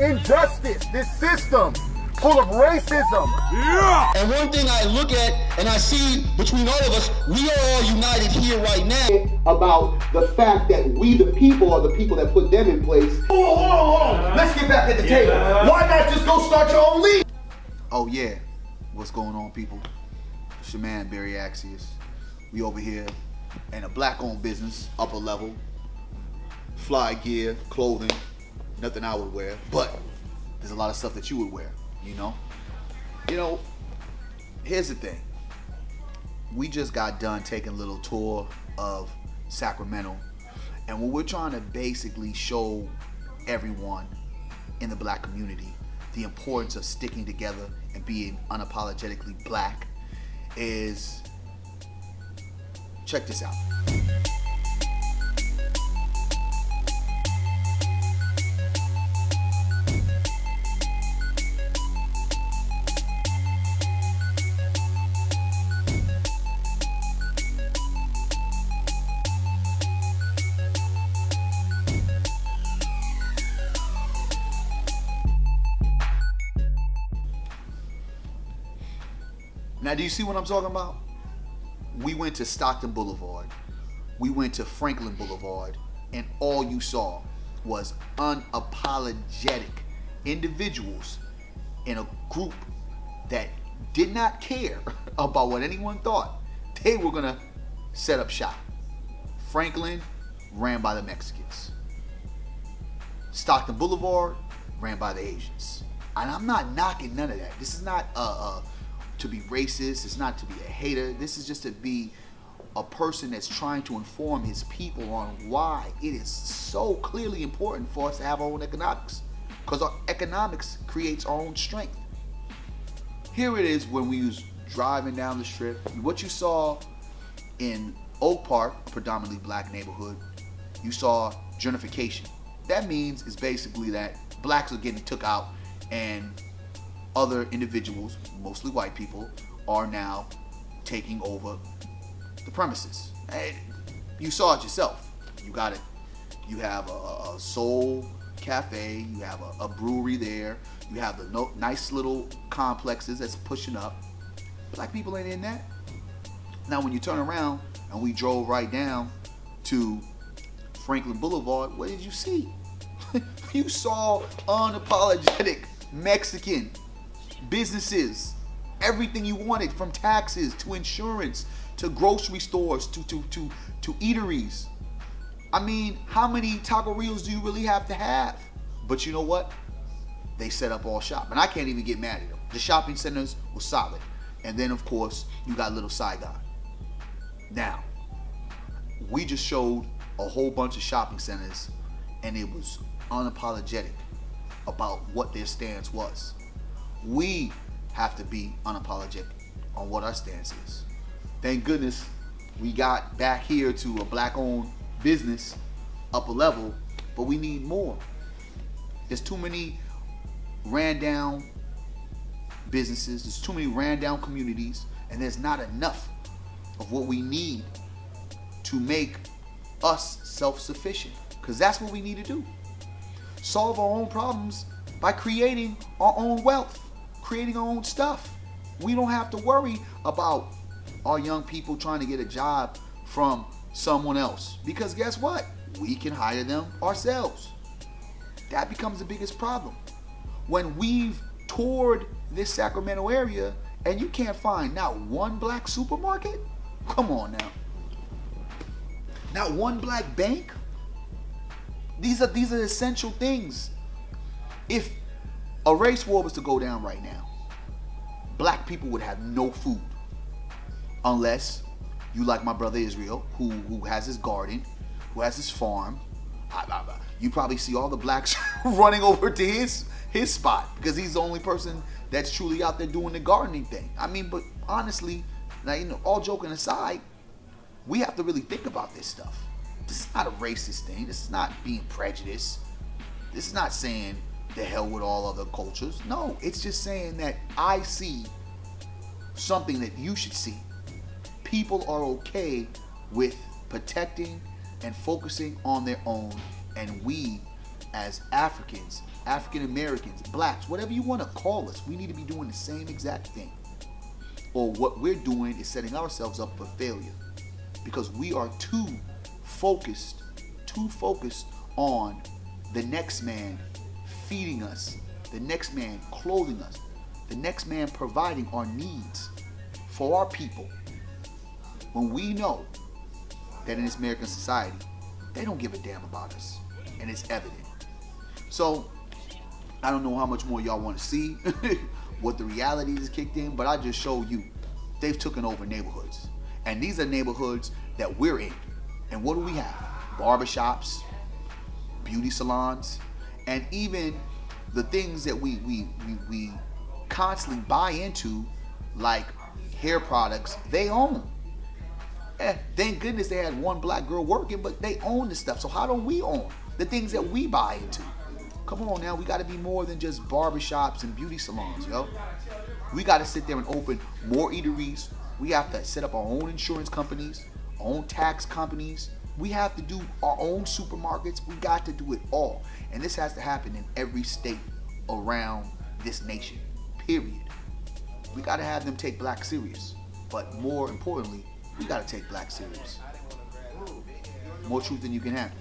injustice, this system full of racism. Yeah! And one thing I look at and I see between all of us, we are all united here right now about the fact that we the people are the people that put them in place. Hold on. Let's get back at the table. Why not just go start your own league? Oh yeah, what's going on, people? It's your man, Berry Accius. We over here in a black-owned business, upper level, fly gear, clothing, nothing I would wear, but there's a lot of stuff that you would wear, you know? You know, here's the thing. We just got done taking a little tour of Sacramento, and what we're trying to basically show everyone in the black community the importance of sticking together and being unapologetically black is, check this out. Now, do you see what I'm talking about? We went to Stockton Boulevard, we went to Franklin Boulevard, and all you saw was unapologetic individuals in a group that did not care about what anyone thought. They were gonna set up shop. Franklin ran by the Mexicans. Stockton Boulevard ran by the Asians. And I'm not knocking none of that. This is not to be racist, it's not to be a hater. This is just to be a person that's trying to inform his people on why it is so clearly important for us to have our own economics, because our economics creates our own strength. Here it is when we was driving down the strip. What you saw in Oak Park, a predominantly black neighborhood, you saw gentrification. That means it's basically that blacks are getting took out and other individuals, mostly white people, are now taking over the premises. And you saw it yourself. You got it. You have a soul cafe. You have a brewery there. You have the nice little complexes that's pushing up. Black people ain't in that. Now, when you turn around and we drove right down to Franklin Boulevard, what did you see? You saw unapologetic Mexican businesses, everything you wanted, from taxes to insurance to grocery stores to eateries. I mean, how many taquerias do you really have to have? But you know what? They set up all shop, and I can't even get mad at them. The shopping centers were solid, and then of course you got Little Saigon. Now, we just showed a whole bunch of shopping centers, and it was unapologetic about what their stance was. We have to be unapologetic on what our stance is. Thank goodness we got back here to a black-owned business, upper level, but we need more. There's too many ran-down businesses, there's too many ran-down communities, and there's not enough of what we need to make us self-sufficient, because that's what we need to do. Solve our own problems by creating our own wealth, creating our own stuff. We don't have to worry about our young people trying to get a job from someone else, because guess what? We can hire them ourselves. That becomes the biggest problem. When we've toured this Sacramento area and you can't find not one black supermarket, come on now. Not one black bank. These are essential things. If a race war was to go down right now, black people would have no food, unless you like my brother Israel, who has his garden, who has his farm. You probably see all the blacks running over to his spot, because he's the only person that's truly out there doing the gardening thing. I mean, but honestly, now, you know, all joking aside, we have to really think about this stuff. This is not a racist thing. This is not being prejudiced. This is not saying the hell with all other cultures. No, it's just saying that I see something that you should see. People are okay with protecting and focusing on their own, and we as Africans, African Americans, blacks, whatever you want to call us, we need to be doing the same exact thing. Or what we're doing is setting ourselves up for failure, because we are too focused on the next man feeding us, the next man clothing us, the next man providing our needs for our people, when we know that in this American society, they don't give a damn about us, and it's evident. So, I don't know how much more y'all want to see, what the reality is kicked in, but I just showed you, they've taken over neighborhoods. And these are neighborhoods that we're in. And what do we have? Barbershops, beauty salons, and even the things that we constantly buy into, like hair products, they own. Thank goodness they had one black girl working, but they own the stuff. So how don't we own the things that we buy into? Come on now, we got to be more than just barbershops and beauty salons, yo. We got to sit there and open more eateries. We have to set up our own insurance companies, our own tax companies. We have to do our own supermarkets. We got to do it all. And this has to happen in every state around this nation, period. We got to have them take black serious. But more importantly, we got to take black serious. More truth than you can handle.